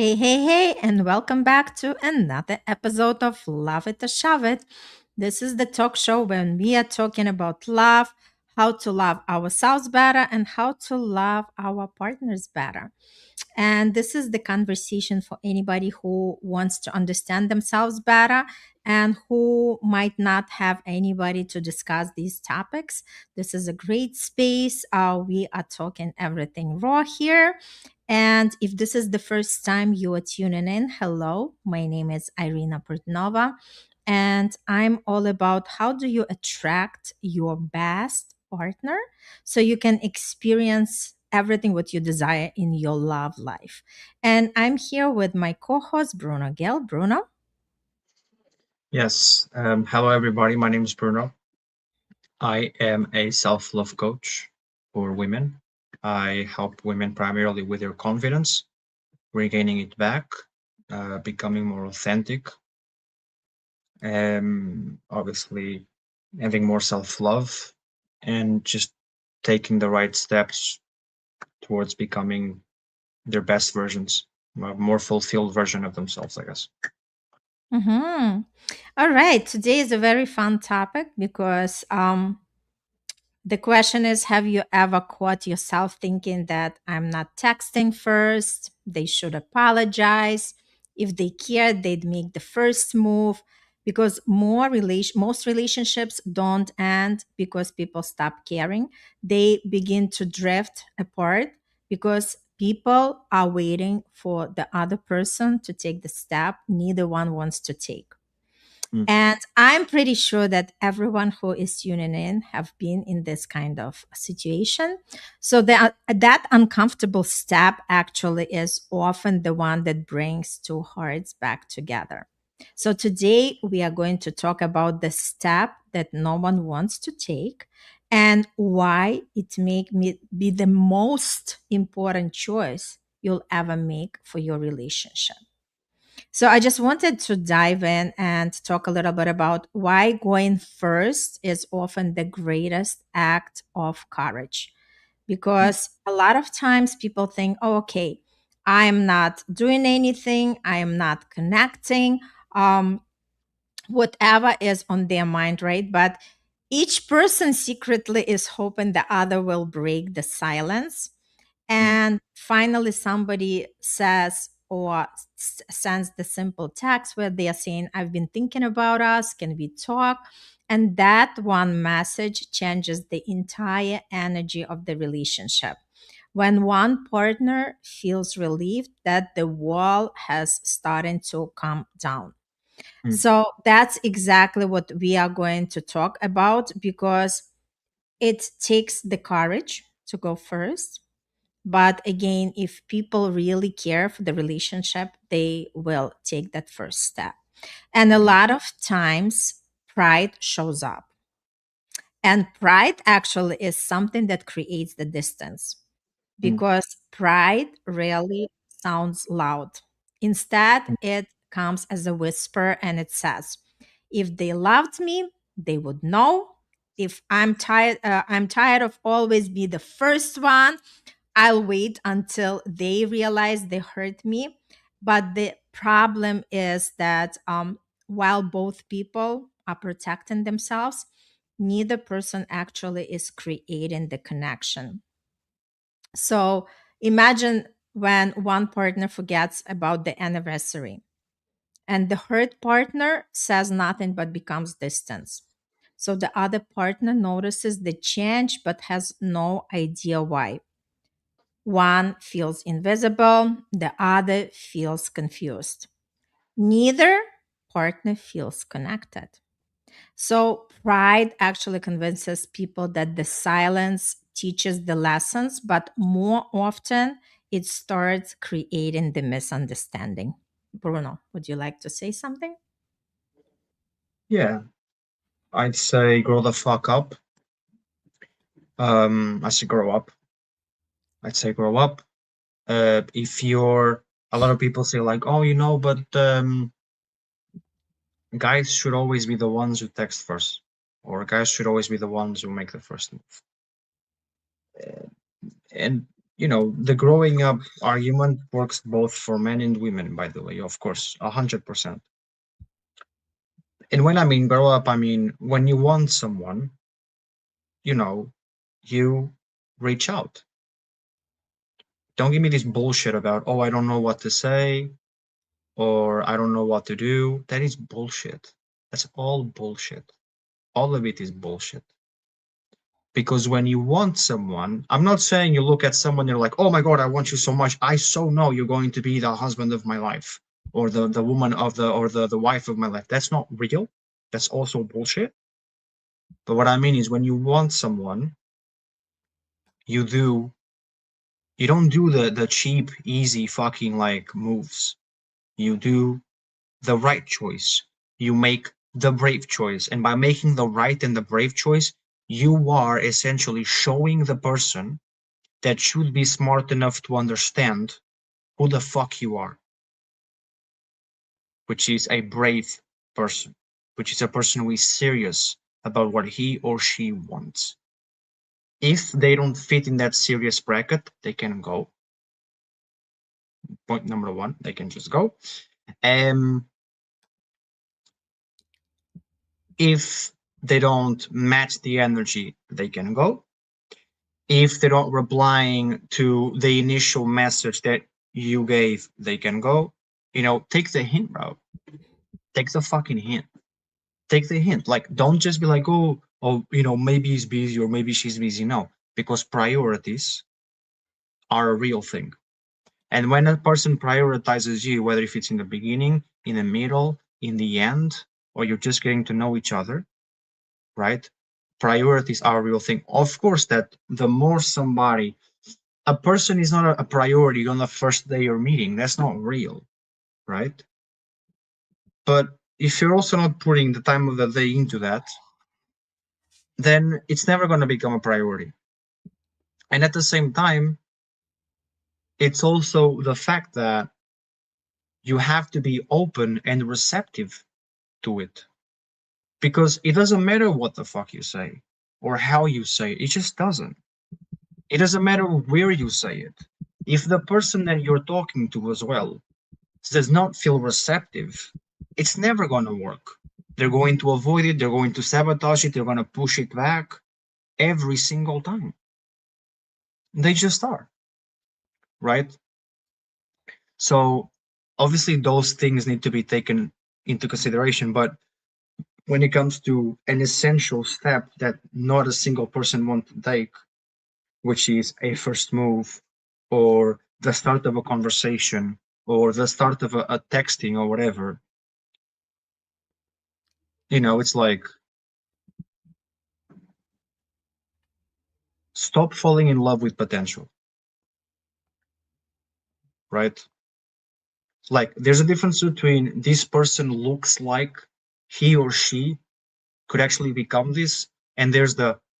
Hey, hey, hey, and welcome back to another episode of Love It or Shove It. This is the talk show when we are talking about love, how to love ourselves better, and how to love our partners better. And this is the conversation for anybody who wants to understand themselves better and who might not have anybody to discuss these topics. This is a great space. We are talking everything raw here. And if this is the first time you are tuning in, hello, my name is Irina Portnova, and I'm all about how do you attract your best partner so you can experience everything what you desire in your love life. And I'm here with my co-host Bruno Gell. Bruno. Yes. Hello, everybody. My name is Bruno. I am a self love coach for women. I help women primarily with their confidence, regaining it back, becoming more authentic, obviously having more self love, and just taking the right steps towards becoming their best versions, a more fulfilled version of themselves, I guess. Mm-hmm. All right. Today is a very fun topic because the question is, have you ever caught yourself thinking that I'm not texting first? They should apologize. If they cared, they'd make the first move. Because most relationships don't end because people stop caring. They begin to drift apart because people are waiting for the other person to take the step neither one wants to take. Mm, And I'm pretty sure that everyone who is tuning in have been in this kind of situation. So that uncomfortable step actually is often the one that brings two hearts back together. So today we are going to talk about the step that no one wants to take and why it make me be the most important choice you'll ever make for your relationship. So I just wanted to dive in and talk a little bit about why going first is often the greatest act of courage. mm, Because a lot of times people think, oh, okay, I'm not doing anything, I am not connecting, um, whatever is on their mind, right? But each person secretly is hoping the other will break the silence mm, and finally, somebody says or sends the simple text where they are saying, I've been thinking about us. Can we talk? And that one message changes the entire energy of the relationship. When one partner feels relieved that the wall has started to come down. mm, So that's exactly what we are going to talk about because it takes the courage to go first, but again, if people really care for the relationship, they will take that first step. And a mm, lot of times, pride shows up. And pride actually is something that creates the distance mm, because pride rarely sounds loud. Instead, it comes as a whisper and it says, if they loved me, they would know. If I'm tired of always be the first one. I'll wait until they realize they hurt me. But the problem is that while both people are protecting themselves, neither person actually is creating the connection. So imagine when one partner forgets about the anniversary and the hurt partner says nothing but becomes distance. So the other partner notices the change but has no idea why. One feels invisible, the other feels confused. Neither partner feels connected. So, pride actually convinces people that the silence teaches the lessons, but more often it starts creating the misunderstanding. Bruno, would you like to say something? Yeah, I'd say grow the fuck up. I say grow up. I'd say grow up. If you're, a lot of people say like, oh, but guys should always be the ones who text first, or guys should always be the ones who make the first move. And The growing up argument works both for men and women, by the way, of course, 100%. And when I mean grow up, I mean when you want someone, you know, you reach out. Don't give me this bullshit about, oh, I don't know what to say or I don't know what to do. That is bullshit. That's all bullshit. All of it is bullshit. Because when you want someone, I'm not saying you look at someone, you're like, oh my God, I want you so much. I so know you're going to be the husband of my life or the woman of the wife of my life. That's not real. That's also bullshit. But what I mean is when you want someone, you do you don't do the cheap, easy fucking like moves. You do the right choice. You make the brave choice. And by making the right and the brave choice, you are essentially showing the person that should be smart enough to understand who the fuck you are, which is a brave person, which is a person who is serious about what he or she wants. If they don't fit in that serious bracket, they can go. Point number one, they can just go. Um, if they don't match the energy, they can go. If they're not replying to the initial message that you gave, they can go. Take the hint, bro. Take the fucking hint. Take the hint. Like, don't just be like, oh, maybe he's busy or maybe she's busy. No, because priorities are a real thing. And when a person prioritizes you, whether if it's in the beginning, in the middle, in the end, or you're just getting to know each other, right? Priorities are a real thing. Of course, that the more a person is not a priority on the first day you're meeting. That's not real, right? But if you're also not putting the time of the day into that, then it's never going to become a priority. And at the same time, it's also the fact that you have to be open and receptive to it. Because it doesn't matter what the fuck you say or how you say it just doesn't. It doesn't matter where you say it. If the person that you're talking to as well does not feel receptive, it's never going to work. They're going to avoid it, they're going to sabotage it, they're going to push it back every single time. They just are, right? So obviously those things need to be taken into consideration, but when it comes to an essential step that not a single person wants to take, which is a first move or the start of a conversation or the start of a texting or whatever, it's like stop falling in love with potential, right? Like there's a difference between this person looks like he or she could actually become this, and there's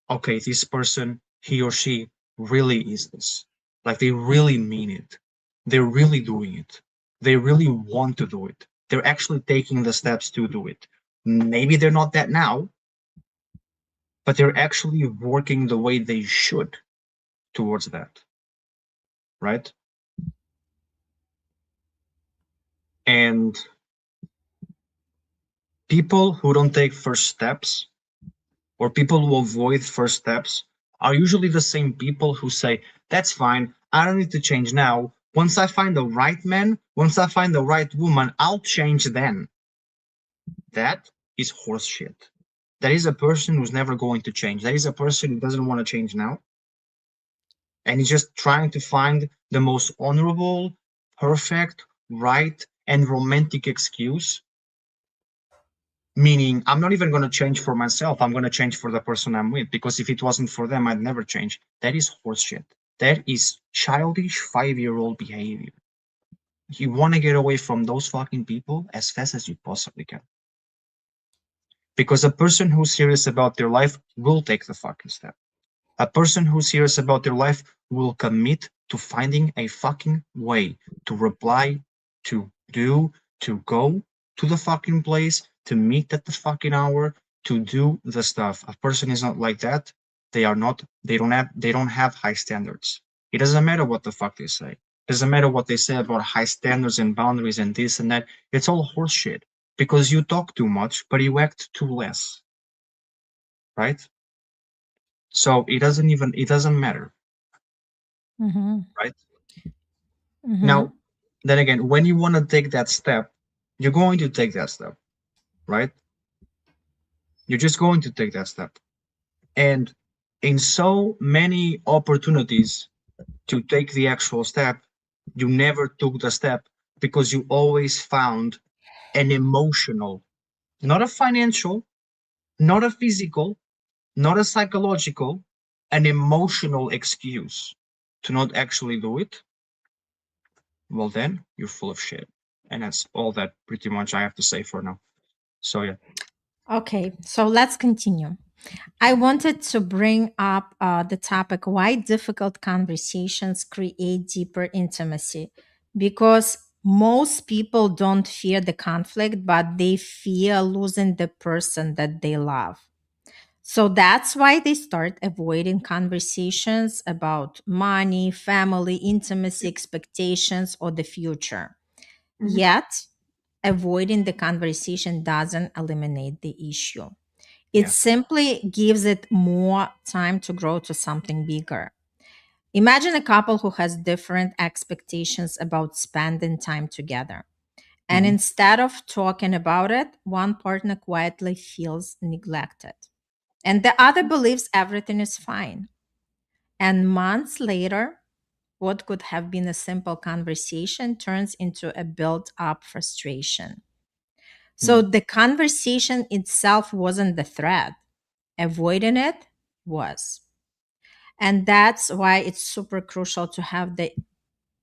okay, this person, he or she really is this. Like they really mean it. They're really doing it. They really want to do it. They're actually taking the steps to do it. Maybe they're not that now, but they're actually working the way they should towards that, right? And people who don't take first steps or people who avoid first steps are usually the same people who say, that's fine, I don't need to change now. Once I find the right man, once I find the right woman, I'll change then. That is horseshit. That is a person who's never going to change. That is a person who doesn't want to change now. And he's just trying to find the most honorable, perfect, right, and romantic excuse. Meaning, I'm not even going to change for myself. I'm going to change for the person I'm with. Because if it wasn't for them, I'd never change. That is horseshit. That is childish 5-year-old behavior. You want to get away from those fucking people as fast as you possibly can. Because a person who's serious about their life will take the fucking step. A person who's serious about their life will commit to finding a fucking way to reply, to do, to go to the fucking place, to meet at the fucking hour, to do the stuff. A person is not like that. They don't have high standards. It doesn't matter what the fuck they say. It doesn't matter what they say about high standards and boundaries and this and that. It's all horseshit because you talk too much, but you act too less, right? So it doesn't matter, Mm-hmm. right? Mm-hmm. Now, then again, when you want to take that step, you're going to take that step, right? You're just going to take that step. And in so many opportunities to take the actual step, you never took the step because you always found an emotional, not a financial, not a physical, not a psychological, an emotional excuse to not actually do it. Well, then you're full of shit. And that's all that pretty much I have to say for now. So, yeah. Okay, so let's continue. I wanted to bring up the topic why difficult conversations create deeper intimacy, because most people don't fear the conflict, but they fear losing the person that they love. So that's why they start avoiding conversations about money, family, intimacy, expectations, or the future. Mhm. Yet, avoiding the conversation doesn't eliminate the issue. It Yeah. simply gives it more time to grow to something bigger. Imagine a couple who has different expectations about spending time together. And Hmm. instead of talking about it, one partner quietly feels neglected. And the other believes everything is fine. And months later, what could have been a simple conversation turns into a built up frustration. So Hmm. the conversation itself wasn't the threat, avoiding it was. And that's why it's super crucial to have the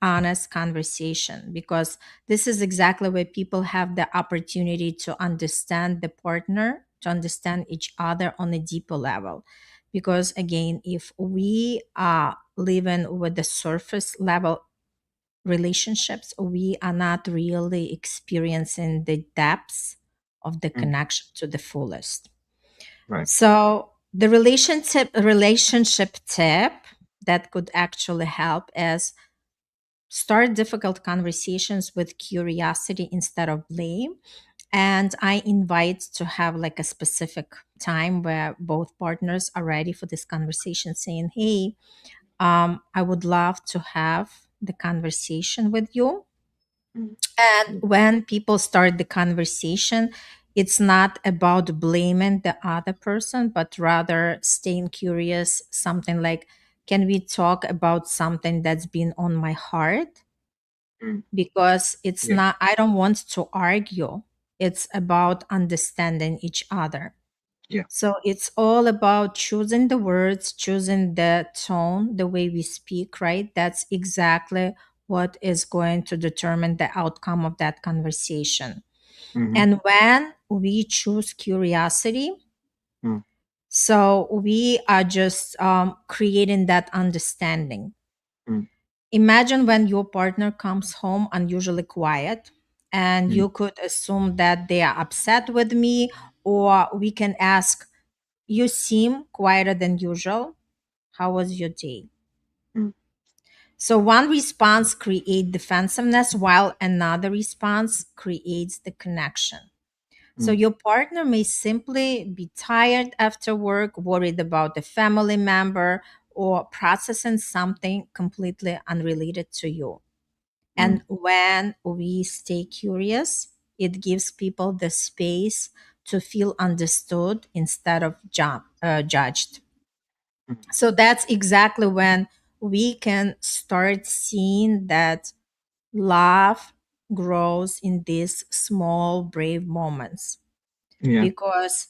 honest conversation, because this is exactly where people have the opportunity to understand the partner, to understand each other on a deeper level. Because again, if we are living with the surface level relationships, we are not really experiencing the depths of the Hmm. connection to the fullest. Right. So the relationship tip that could actually help is start difficult conversations with curiosity instead of blame. And I invite to have like a specific time where both partners are ready for this conversation, saying, "Hey, I would love to have the conversation with you." Hmm. And Yeah. when people start the conversation, it's not about blaming the other person, but rather staying curious. Something like, can we talk about something that's been on my heart? Hmm. Because it's Yeah. not, I don't want to argue. It's about understanding each other. Yeah. So it's all about choosing the words, choosing the tone, the way we speak, right? That's exactly what is going to determine the outcome of that conversation. Hmm. And when we choose curiosity, Hmm. so we are just creating that understanding. Hmm. Imagine when your partner comes home unusually quiet, and Hmm. you could assume that they are upset with me, or we can ask, "You seem quieter than usual. How was your day?" Hmm. So one response creates defensiveness while another response creates the connection. So Hmm. your partner may simply be tired after work, worried about a family member, or processing something completely unrelated to you. Hmm. And when we stay curious, it gives people the space to feel understood instead of judged. Hmm. So that's exactly when we can start seeing that love grows in these small, brave moments. Yeah. Because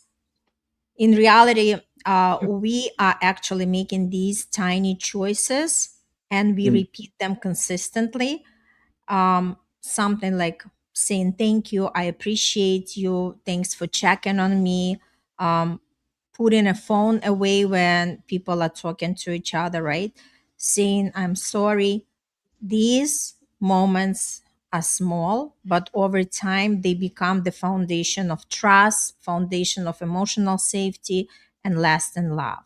in reality, Yeah. we are actually making these tiny choices and we Hmm. repeat them consistently. Something like saying thank you, I appreciate you, thanks for checking on me, um, putting a phone away when people are talking to each other, right? Saying I'm sorry. These moments are small, but over time they become the foundation of trust, foundation of emotional safety, and lasting love.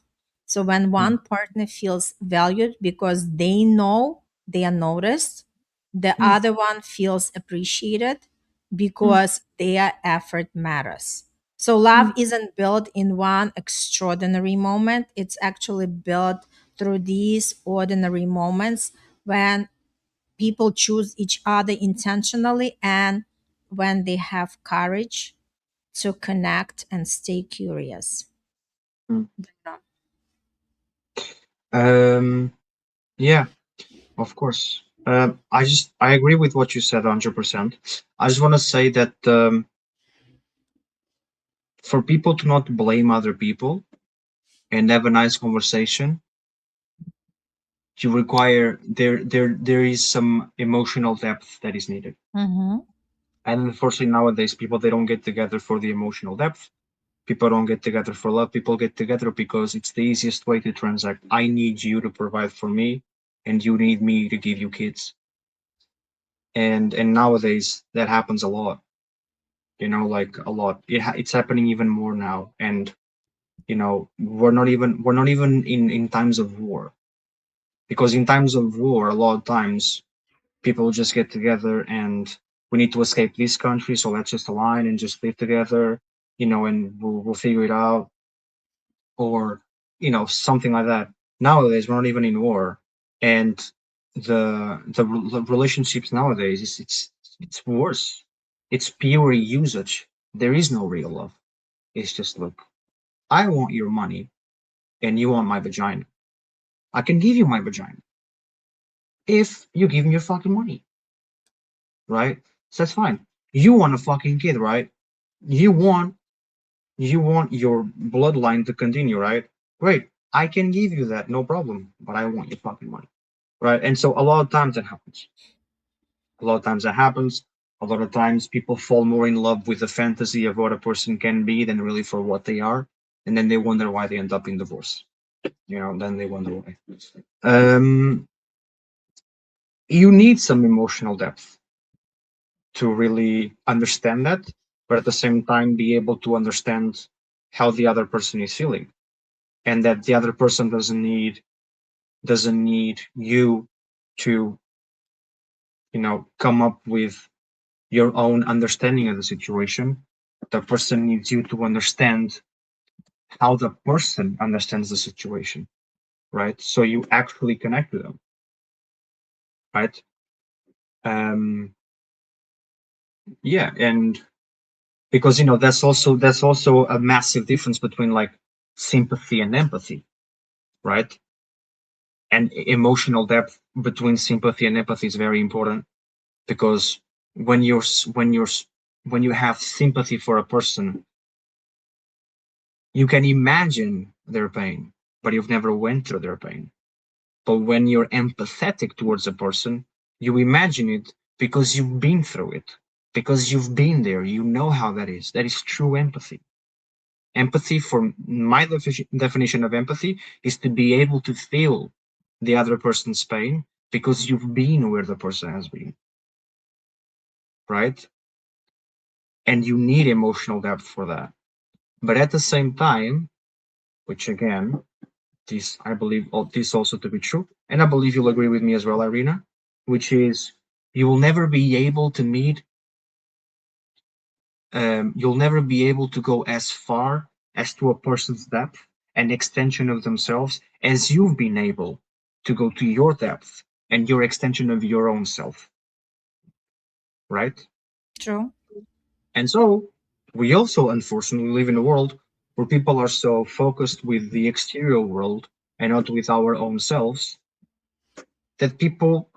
So when mm, one partner feels valued because they know they are noticed, the mm, other one feels appreciated mm, because their effort matters. So love mm, isn't built in one extraordinary moment, it's actually built through these ordinary moments when people choose each other intentionally and when they have courage to connect and stay curious. mm. Um, yeah, of course. I agree with what you said 100%. I just want to say that for people to not blame other people and have a nice conversation, you require there is some emotional depth that is needed. Mm-hmm. And unfortunately nowadays people they don't get together for the emotional depth. People don't get together for love. People get together because it's the easiest way to transact. I need you to provide for me, and you need me to give you kids. And nowadays that happens a lot. Like a lot. It's happening even more now. And we're not even in times of war, because in times of war, a lot of times people just get together and we need to escape this country, so let's just align and just live together, and we'll figure it out, or something like that. Nowadays we're not even in war, and the relationships nowadays it's worse. It's pure usage. There is no real love. It's just, look, I want your money and you want my vagina. I can give you my vagina if you give me your fucking money, right? So that's fine. You want a fucking kid, right? You want your bloodline to continue, right? Great. I can give you that, no problem. But I want your fucking money, right? And so a lot of times that happens. A lot of times that happens. A lot of times people fall more in love with the fantasy of what a person can be than really for what they are, and then they wonder why they end up in divorce. Then they wonder why. Um, you need some emotional depth to really understand that, but at the same time be able to understand how the other person is feeling, and that the other person doesn't need you to come up with your own understanding of the situation. The person needs you to understand how the person understands the situation, right? So you actually connect with them, right? um yeah, and because that's also a massive difference between like sympathy and empathy, right? And emotional depth between sympathy and empathy is very important, because when you're when you're when you have sympathy for a person, you can imagine their pain, but you've never went through their pain. But when you're empathetic towards a person, you imagine it because you've been through it, because you've been there, you know how that is. That is true empathy. Empathy, for my definition of empathy, is to be able to feel the other person's pain because you've been where the person has been, right? And you need emotional depth for that. But at the same time, which again, this I believe this also to be true, and I believe you'll agree with me as well, Irina, which is you will never be able to meet, you'll never be able to go as far as to a person's depth and extension of themselves as you've been able to go to your depth and your extension of your own self, right? True. And so we also unfortunately live in a world where people are so focused with the exterior world and not with our own selves that people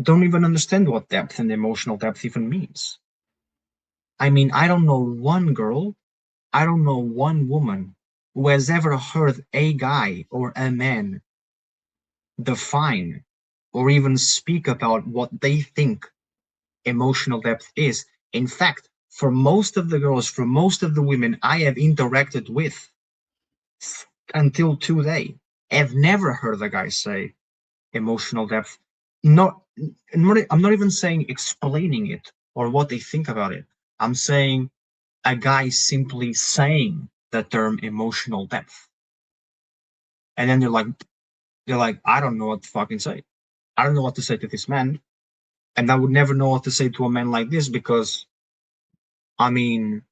don't even understand what depth and emotional depth even means. I mean, I don't know one girl, I don't know one woman who has ever heard a guy or a man define or even speak about what they think emotional depth is. In fact, for most of the girls, for most of the women I have interacted with until today, I've never heard a guy say emotional depth. Not, I'm not even saying explaining it or what they think about it. I'm saying a guy simply saying the term emotional depth. and then they're like, I don't know what to fucking say. I don't know what to say to this man, and I would never know what to say to a man like this because I mean,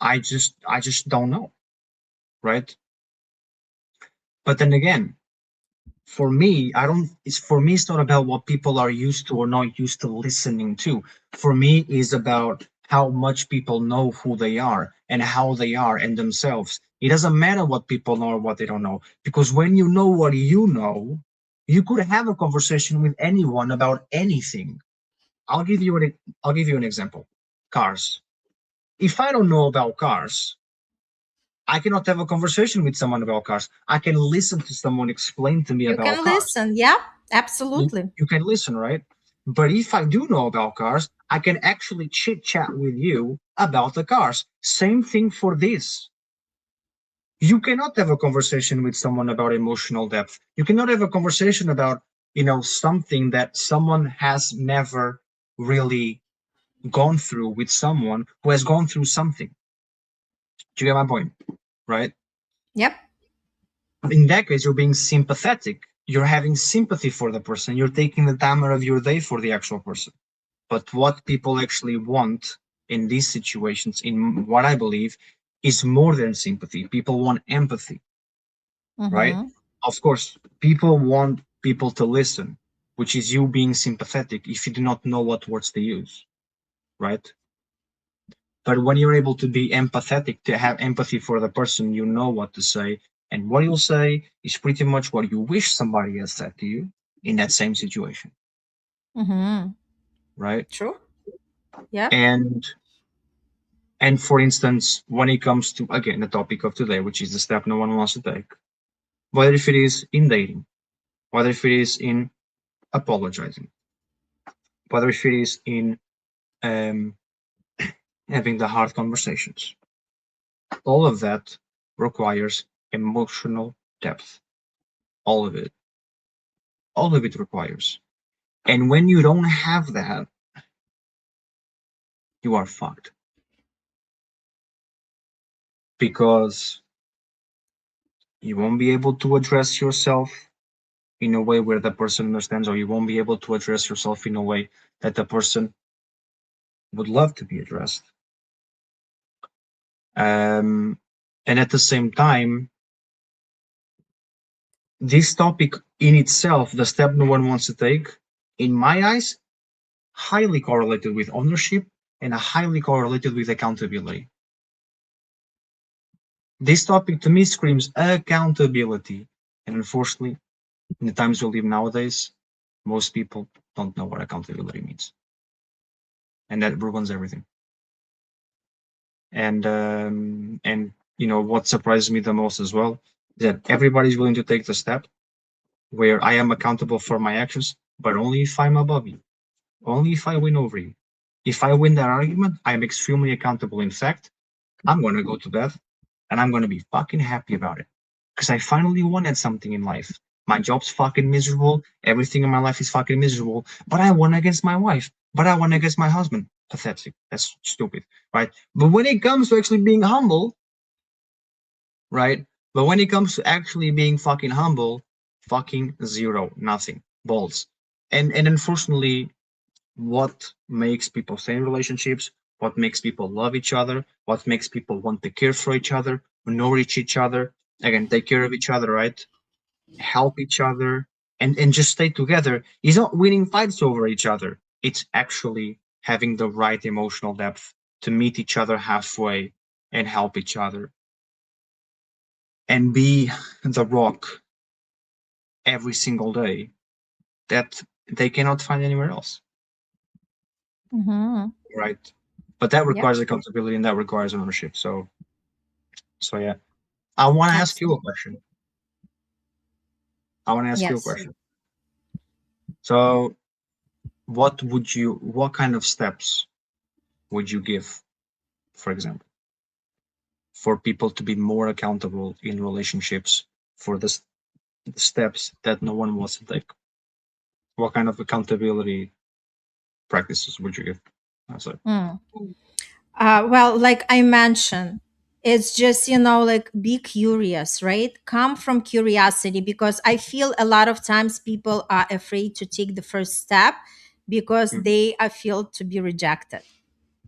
I just don't know, right? But then again, for me, I don't. It's for me. It's not about what people are used to or not used to listening to. For me, is about how much people know who they are and how they are and themselves. It doesn't matter what people know or what they don't know, because when you know what you know, you could have a conversation with anyone about anything. I'll give you an I'll give you an example. Cars. If I don't know about cars, I cannot have a conversation with someone about cars. I can listen to someone explain to me You about can cars. listen. Yeah, you, absolutely. you can listen, right? But if I do know about cars, I can actually chit chat with you about the cars. Same thing for this. You cannot have a conversation with someone about emotional depth. You cannot have a conversation about, something that someone has never really gone through with someone who has gone through something. Do you get my point? Right? Yep. In that case, you're being sympathetic. You're having sympathy for the person. You're taking the time out of your day for the actual person. But what people actually want in these situations, in what I believe, is more than sympathy. People want empathy, right? Mm-hmm. Of course, people want people to listen, which is you being sympathetic if you do not know what words to use, right? But when you're able to be empathetic, to have empathy for the person, you know what to say. And what you'll say is pretty much what you wish somebody has said to you in that same situation, Mm-hmm. right? True. Yep. And for instance, when it comes to, again, the topic of today, which is the step no one wants to take, whether if it is in dating, whether if it is in apologizing, whether if it is in um, having the hard conversations, all of that requires emotional depth. All of it. All of it requires. And when you don't have that, you are fucked. Because you won't be able to address yourself in a way where the person understands, or you won't be able to address yourself in a way that the person would love to be addressed. And at the same time, this topic in itself, the step no one wants to take, in my eyes, highly correlated with ownership and highly correlated with accountability. This topic to me screams accountability. And unfortunately, in the times we live nowadays, most people don't know what accountability means. And that ruins everything. And what surprises me the most as well is that everybody's willing to take the step where I am accountable for my actions, but only if I'm above you, only if I win over you. If I win that argument, I am extremely accountable. In fact, I'm going to go to bed and I'm going to be fucking happy about it because I finally won at something in life. My job's fucking miserable. Everything in my life is fucking miserable. But I won against my wife. But I won against my husband. Pathetic. That's stupid, right? But when it comes to actually being humble, right? But when it comes to actually being fucking humble, fucking zero, nothing, balls. And unfortunately, what makes people stay in relationships, what makes people love each other, what makes people want to care for each other, nourish each other, again, take care of each other, right? Help each other, and just stay together is not winning fights over each other. It's actually having the right emotional depth to meet each other halfway and help each other and be the rock every single day that they cannot find anywhere else, Mm-hmm. right? But that Yep. requires accountability and that requires ownership. So yeah, I want to ask you a Absolutely. question. I want to ask you a Yes. question. So, what kind of steps would you give, for example, for people to be more accountable in relationships for the steps that no one wants to take? What kind of accountability practices would you give? That's it. Mm. Well, like I mentioned, It's just, like, be curious, right? Come from curiosity, because I feel a lot of times people are afraid to take the first step because Mm, they are feel to be rejected.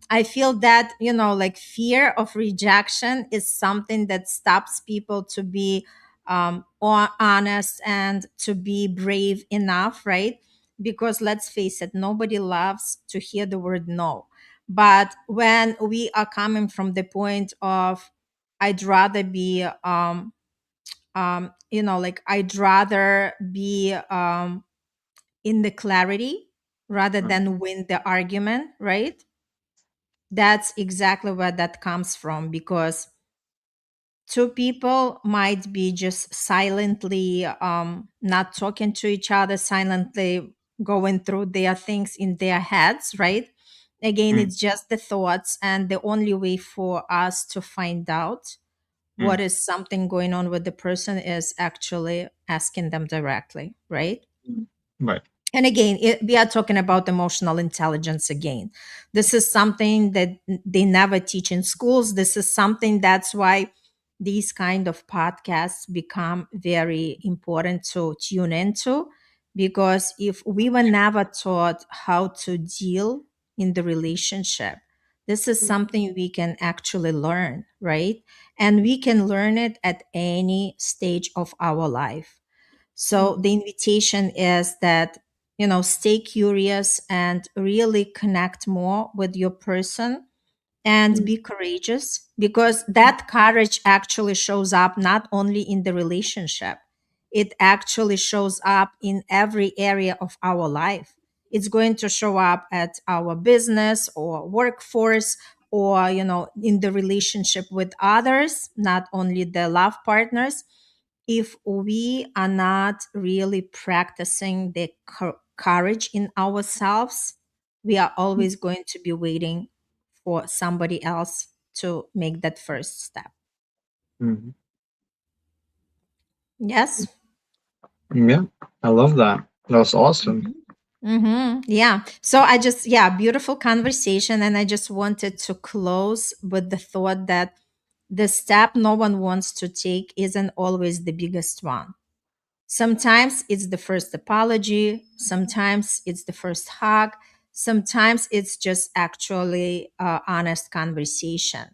I feel that, like, fear of rejection is something that stops people to be honest and to be brave enough, right? Because let's face it, nobody loves to hear the word no. But when we are coming from the point of, I'd rather be, like, I'd rather be in the clarity rather mm, than win the argument, right? That's exactly where that comes from, because two people might be just silently not talking to each other, silently going through their things in their heads, right? Again, mm, it's just the thoughts, and the only way for us to find out what mm, is something going on with the person is actually asking them directly, right? mm. Right. And again, we are talking about emotional intelligence again. This is something that they never teach in schools. This is something that's why these kind of podcasts become very important to tune into, because if we were never taught how to deal in the relationship, this is something we can actually learn, right? And we can learn it at any stage of our life. Mm, So the invitation is that, stay curious and really connect more with your person, and mm, be courageous, because that courage actually shows up not only in the relationship, it actually shows up in every area of our life. It's going to show up at our business or workforce, or, in the relationship with others, not only the love partners. If we are not really practicing the courage in ourselves, we are always going to be waiting for somebody else to make that first step. mm. Yes. Yeah, I love that. That was awesome. Yeah. So I just, yeah, beautiful conversation. And I just wanted to close with the thought that the step no one wants to take isn't always the biggest one. Sometimes it's the first apology, sometimes it's the first hug, sometimes it's just actually honest conversation.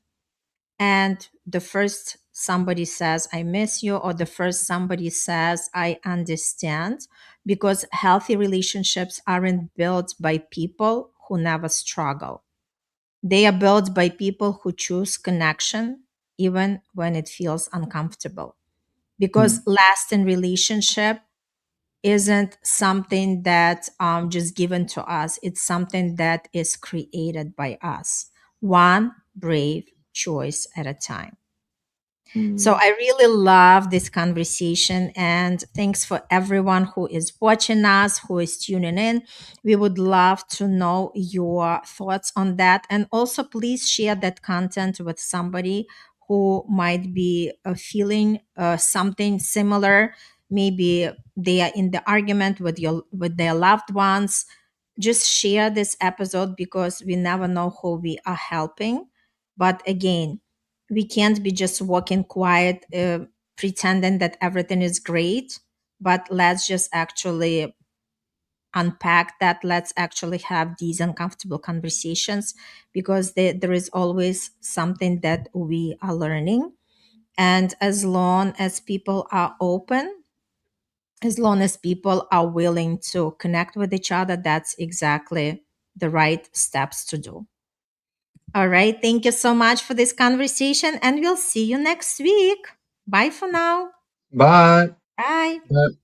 And the first somebody says, I miss you, or the first somebody says, I understand, because healthy relationships aren't built by people who never struggle. They are built by people who choose connection, even when it feels uncomfortable. Because Mm, lasting relationship isn't something that just given to us. It's something that is created by us, one brave choice at a time. So mm, I really love this conversation, and thanks for everyone who is watching us, who is tuning in. We would love to know your thoughts on that. And also, please share that content with somebody who might be feeling something similar. Maybe they are in the argument with their loved ones. Just share this episode, because we never know who we are helping. But again, we can't be just walking quiet, pretending that everything is great. But let's just actually unpack that. Let's actually have these uncomfortable conversations, because there is always something that we are learning. And as long as people are open, as long as people are willing to connect with each other, that's exactly the right steps to do. All right. Thank you so much for this conversation, and we'll see you next week. Bye for now. bye. Bye. Bye.